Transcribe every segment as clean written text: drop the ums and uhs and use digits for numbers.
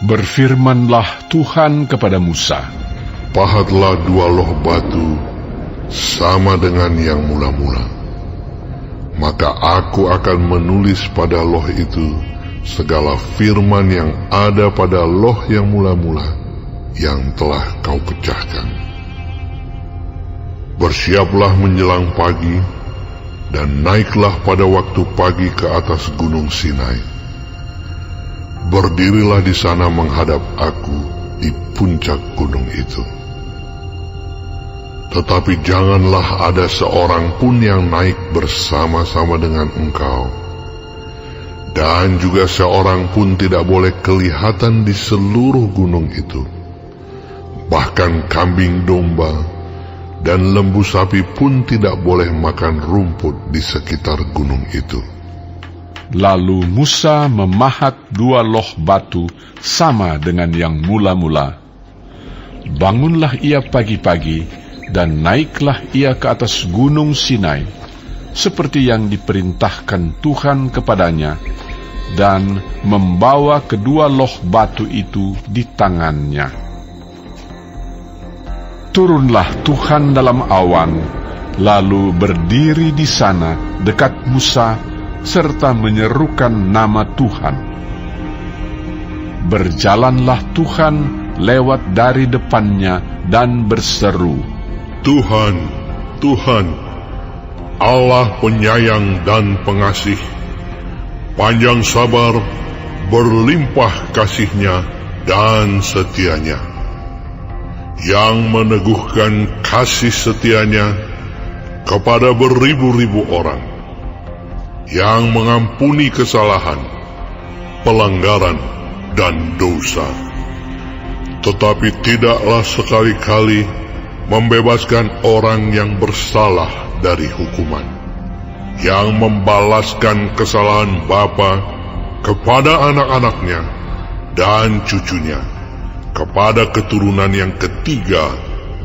Berfirmanlah Tuhan kepada Musa, pahatlah 2 loh batu sama dengan yang mula-mula. Maka aku akan menulis pada loh itu segala firman yang ada pada loh yang mula-mula yang telah kau pecahkan. Bersiaplah menjelang pagi, dan naiklah pada waktu pagi ke atas gunung Sinai. Berdirilah di sana menghadap aku di puncak gunung itu. Tetapi janganlah ada seorang pun yang naik bersama-sama dengan engkau, dan juga seorang pun tidak boleh kelihatan di seluruh gunung itu. Bahkan kambing domba dan lembu sapi pun tidak boleh makan rumput di sekitar gunung itu. Lalu Musa memahat 2 loh batu sama dengan yang mula-mula. Bangunlah ia pagi-pagi, dan naiklah ia ke atas gunung Sinai, seperti yang diperintahkan Tuhan kepadanya, dan membawa kedua loh batu itu di tangannya. Turunlah Tuhan dalam awan, lalu berdiri di sana dekat Musa, serta menyerukan nama Tuhan. Berjalanlah Tuhan lewat dari depannya dan berseru, Tuhan, Tuhan, Allah penyayang dan pengasih, panjang sabar, berlimpah kasih-Nya dan setia-Nya, yang meneguhkan kasih setia-Nya kepada beribu-ribu orang, yang mengampuni kesalahan, pelanggaran, dan dosa, tetapi tidaklah sekali-kali membebaskan orang yang bersalah dari hukuman, yang membalaskan kesalahan bapa kepada anak-anaknya dan cucunya, kepada keturunan yang ketiga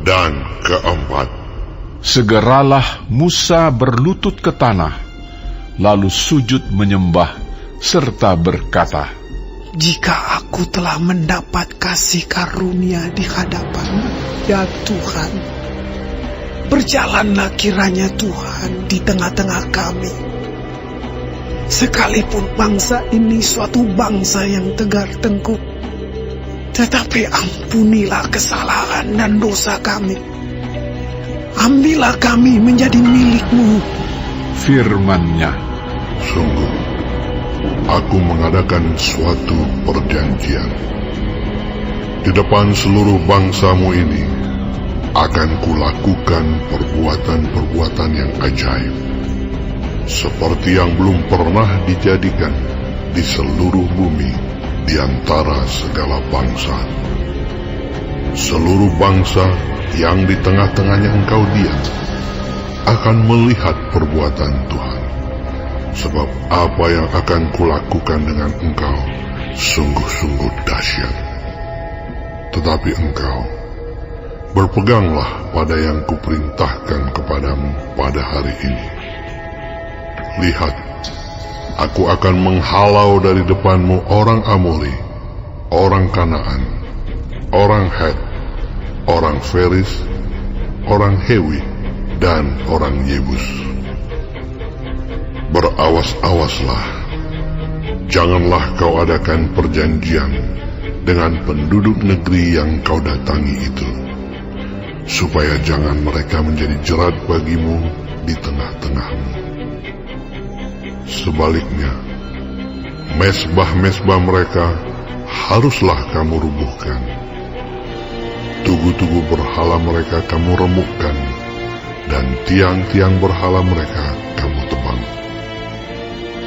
dan keempat. Segeralah Musa berlutut ke tanah, lalu sujud menyembah, serta berkata, jika aku telah mendapat kasih karunia di hadapan-Mu, ya Tuhan, berjalanlah kiranya Tuhan di tengah-tengah kami. Sekalipun bangsa ini suatu bangsa yang tegar tengkuk, tetapi ampunilah kesalahan dan dosa kami. Ambillah kami menjadi milik-Mu. Firman-Nya, sungguh, aku mengadakan suatu perjanjian. Di depan seluruh bangsamu ini, akan kulakukan perbuatan-perbuatan yang ajaib, seperti yang belum pernah dijadikan di seluruh bumi di antara segala bangsa. Seluruh bangsa yang di tengah-tengahnya engkau diam akan melihat perbuatan Tuhan. Sebab apa yang akan kulakukan dengan engkau sungguh-sungguh dahsyat. Tetapi engkau berpeganglah pada yang kuperintahkan kepadamu pada hari ini. Lihat, aku akan menghalau dari depanmu orang Amori, orang Kanaan, orang Het, orang Feris, orang Hewi, dan orang Yebus. Berawas-awaslah, janganlah kau adakan perjanjian dengan penduduk negeri yang kau datangi itu, supaya jangan mereka menjadi jerat bagimu di tengah-tengahmu. Sebaliknya, mesbah-mesbah mereka haruslah kamu rubuhkan. Tugu-tugu berhala mereka kamu remukkan, dan tiang-tiang berhala mereka kamu tebang.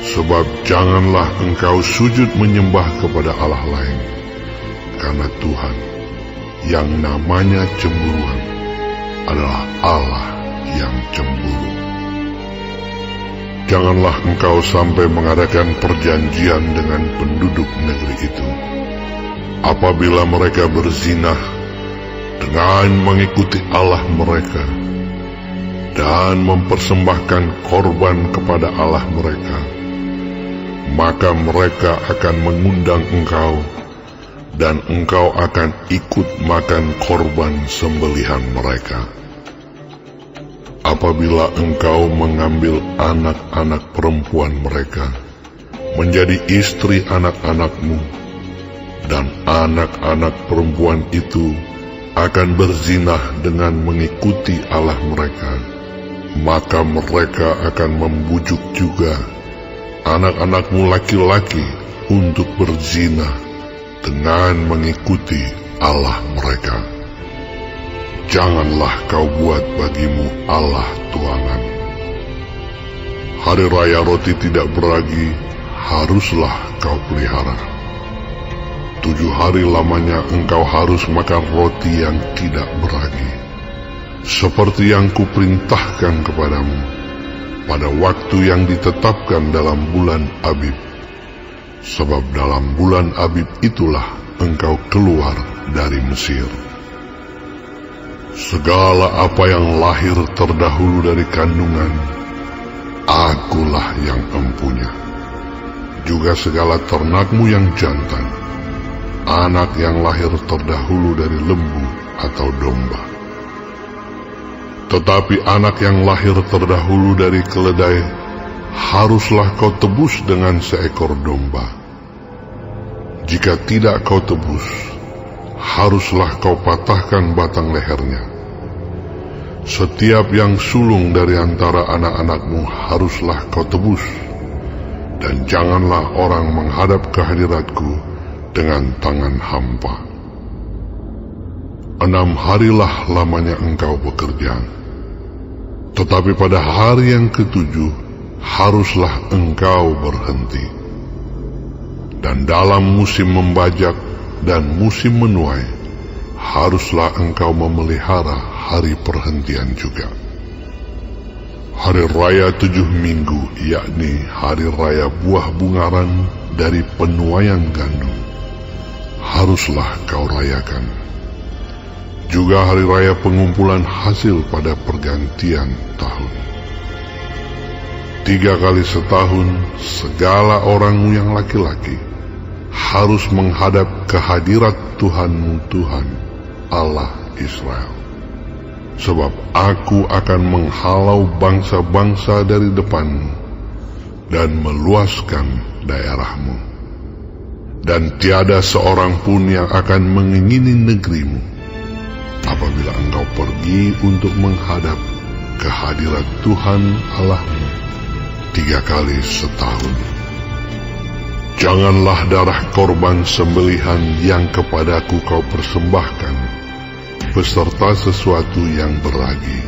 Sebab janganlah engkau sujud menyembah kepada Allah lain, karena Tuhan, yang namanya cemburuan, adalah Allah yang cemburu. Janganlah engkau sampai mengadakan perjanjian dengan penduduk negeri itu, apabila mereka berzinah dengan mengikuti Allah mereka, dan mempersembahkan korban kepada Allah mereka. Maka mereka akan mengundang engkau dan engkau akan ikut makan korban sembelihan mereka. Apabila engkau mengambil anak-anak perempuan mereka menjadi istri anak-anakmu, dan anak-anak perempuan itu akan berzinah dengan mengikuti Allah mereka, maka mereka akan membujuk juga anak-anakmu laki-laki untuk berzinah dengan mengikuti Allah mereka. Janganlah kau buat bagimu Allah tuangan. Hari raya roti tidak beragi haruslah kau pelihara. 7 hari lamanya engkau harus makan roti yang tidak beragi, seperti yang kuperintahkan kepadamu pada waktu yang ditetapkan dalam bulan Abib. Sebab dalam bulan Abib itulah engkau keluar dari Mesir. Segala apa yang lahir terdahulu dari kandungan, akulah yang empunya. Juga segala ternakmu yang jantan, anak yang lahir terdahulu dari lembu atau domba. Tetapi anak yang lahir terdahulu dari keledai, haruslah kau tebus dengan seekor domba. Jika tidak kau tebus, haruslah kau patahkan batang lehernya. Setiap yang sulung dari antara anak-anakmu haruslah kau tebus, dan janganlah orang menghadap ke hadiratku dengan tangan hampa. 6 harilah lamanya engkau bekerja, tetapi pada hari yang ke-7 haruslah engkau berhenti. Dan dalam musim membajak dan musim menuai, haruslah engkau memelihara hari perhentian juga. Hari raya 7 minggu, yakni hari raya buah bungaran dari penuaian gandum, haruslah kau rayakan. Juga hari raya pengumpulan hasil pada pergantian tahun. 3 kali setahun segala orangmu yang laki-laki harus menghadap ke hadirat Tuhanmu Tuhan, Allah Israel. Sebab aku akan menghalau bangsa-bangsa dari depanmu dan meluaskan daerahmu. Dan tiada seorang pun yang akan mengingini negerimu apabila engkau pergi untuk menghadap ke hadirat Tuhan Allahmu 3 kali setahun. Janganlah darah korban sembelihan yang kepadaku kau persembahkan beserta sesuatu yang beragi.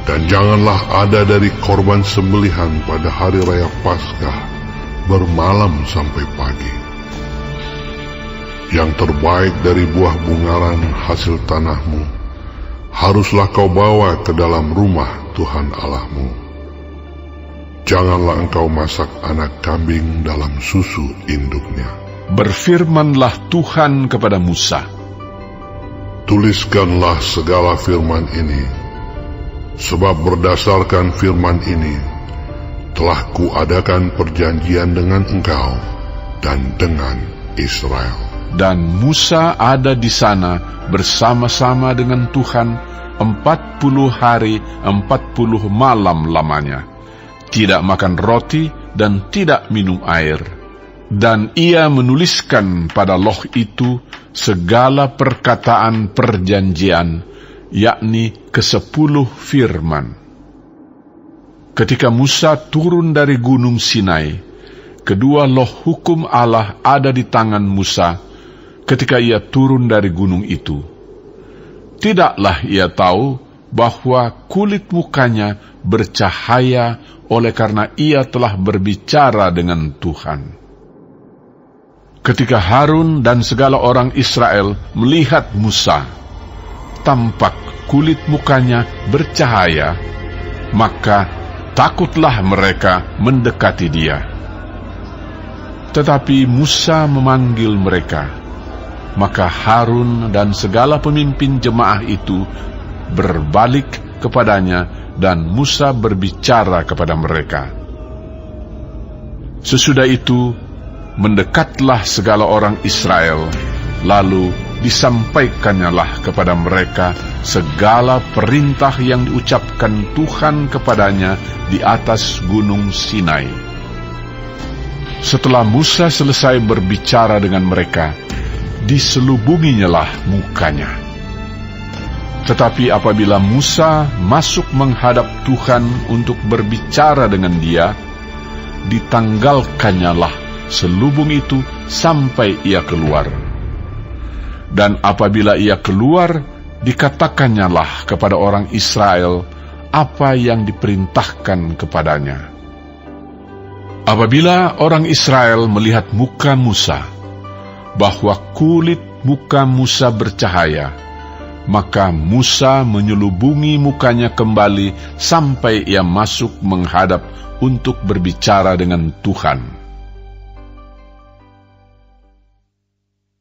Dan janganlah ada dari korban sembelihan pada hari raya Paskah bermalam sampai pagi. Yang terbaik dari buah bungaran hasil tanahmu haruslah kau bawa ke dalam rumah Tuhan Allahmu. Janganlah engkau masak anak kambing dalam susu induknya. Berfirmanlah Tuhan kepada Musa, tuliskanlah segala firman ini, sebab berdasarkan firman ini telah kuadakan perjanjian dengan engkau dan dengan Israel. Dan Musa ada di sana bersama-sama dengan Tuhan 40 hari 40 malam lamanya, tidak makan roti dan tidak minum air. Dan ia menuliskan pada loh itu segala perkataan perjanjian, yakni ke-10 firman. Ketika Musa turun dari gunung Sinai, kedua loh hukum Allah ada di tangan Musa ketika ia turun dari gunung itu. Tidaklah ia tahu bahwa kulit mukanya bercahaya oleh karena ia telah berbicara dengan Tuhan. Ketika Harun dan segala orang Israel melihat Musa, tampak kulit mukanya bercahaya, maka takutlah mereka mendekati dia. Tetapi Musa memanggil mereka, maka Harun dan segala pemimpin jemaah itu berbalik kepadanya dan Musa berbicara kepada mereka. Sesudah itu, mendekatlah segala orang Israel, lalu disampaikannyalah kepada mereka segala perintah yang diucapkan Tuhan kepadanya di atas gunung Sinai. Setelah Musa selesai berbicara dengan mereka, diselubunginyalah mukanya. Tetapi apabila Musa masuk menghadap Tuhan untuk berbicara dengan dia, ditanggalkannyalah selubung itu sampai ia keluar. Dan apabila ia keluar, dikatakannya kepada orang Israel apa yang diperintahkan kepadanya. Apabila orang Israel melihat muka Musa, bahwa kulit muka Musa bercahaya, maka Musa menyelubungi mukanya kembali sampai ia masuk menghadap untuk berbicara dengan Tuhan.